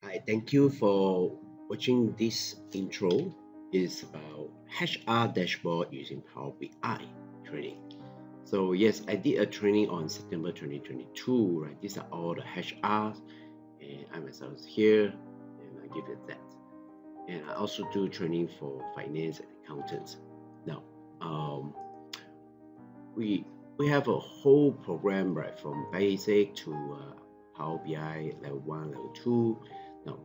Hi, thank you for watching this intro. It's about HR dashboard using Power BI training. So yes, I did a training on September 2022, right? These are all the HRs and I myself is here and I give it that. And I also do training for finance and accountants. Now, um, we we have a whole program right from basic to Power BI level 1, level 2. Now,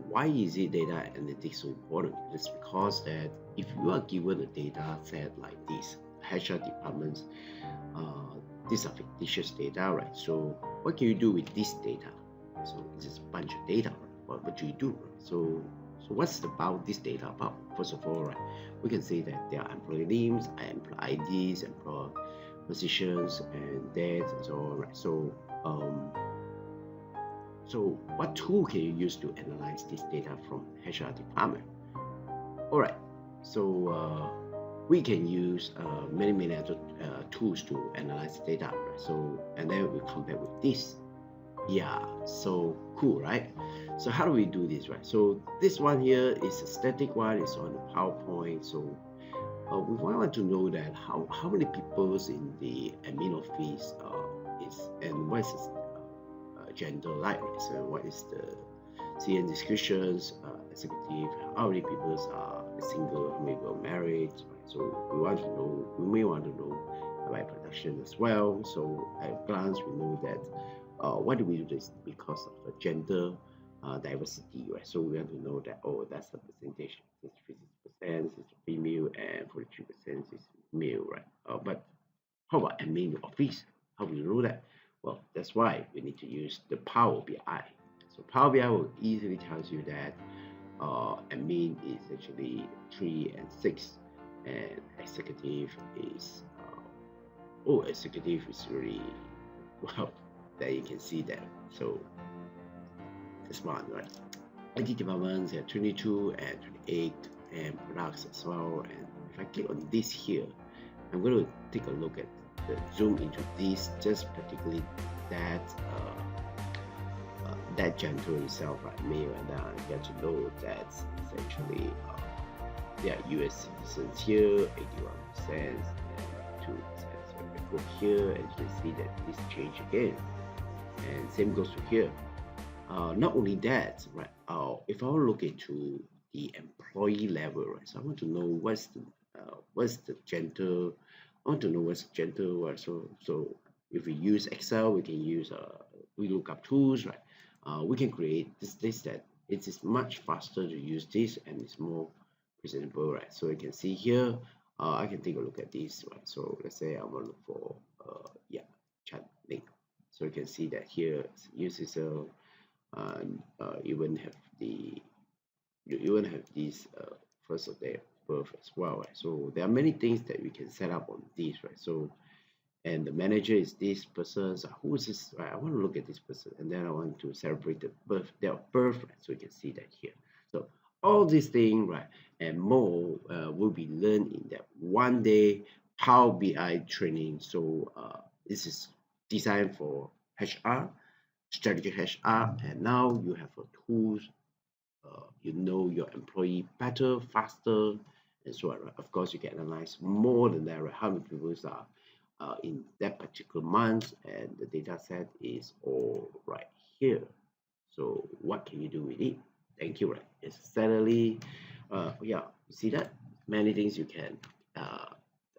why is it data analytics so important? It's because that if you are given a data set like this, HR departments, uh, these are fictitious data, right? So what can you do with this data? So it's just a bunch of data. Right? What do you do? Right? So what's about this data about? First of all, right, we can say that there are employee names, employee IDs, employee positions, and dates, and so on. Right. So what tool can you use to analyze this data from HR department? All right. So we can use many other tools to analyze the data. Right? So and then we compare with this. Yeah, so cool, right? So how do we do this, right? So this one here is a static one. It's on the PowerPoint. So we want to know that how many people in the admin office is and what is his gender like, right? So what is the CN descriptions, executive, how many people are single, how many people are married, right? So we may want to know about production as well. So at a glance, we know that why do we do this? Because of the gender diversity, right? So we want to know that, oh, that's the percentage, 56% is female and 43% is male, right? But how about admin office? How do you know that? Well, that's why we need to use the Power BI. So Power BI will easily tells you that admin is actually 3 and 6, and executive is executive is really well. There you can see that. So this one, right? IT departments have 22 and 28, and products as well. And if I click on this here, I'm going to take a look at the zoom into this, just particularly that that gender itself, right, male, and then I get to know that essentially there are US citizens here, 81%, and 2% go here, and you can see that this change again, and same goes to here. Not only that, right? If I look into the employee level, right? So I want to know what's the gender. I want to know what's gender, right? So if we use Excel, we can use we look up tools, right? We can create this that. It is much faster to use this and it's more presentable, right? So you can see here. I can take a look at this, right? So let's say I want to look for yeah, chat link. So you can see that here uses a even have the you even have this first of their birth as well, right? So there are many things that we can set up on this, right? So and the manager is this person. So who is this? Right? I want to look at this person, and then I want to celebrate the birth, their birth, right? So you can see that here. So all these things, right, and more will be learned in that 1 day Power BI training. So this is designed for HR, strategic HR, and now you have a tools. You know your employee better, faster, and so on. Right? Of course, you can analyze more than that. Right? How many people are in that particular month, and the data set is all right here. So what can you do with it? Thank you. Right? It's salary. Yeah, you see that many things you can uh,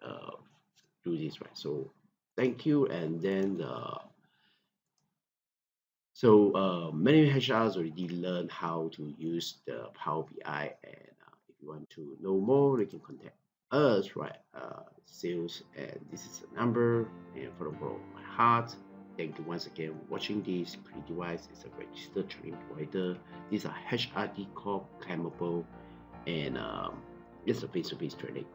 uh, do this, right? So thank you, and then many HRs already learn how to use the Power BI, and if you want to know more, you can contact us, right? Sales, and this is the number, and from the bottom of my heart, thank you once again for watching this. CreditWise is a registered training provider. These are HRD Corp claimable, and it's a face-to-face training.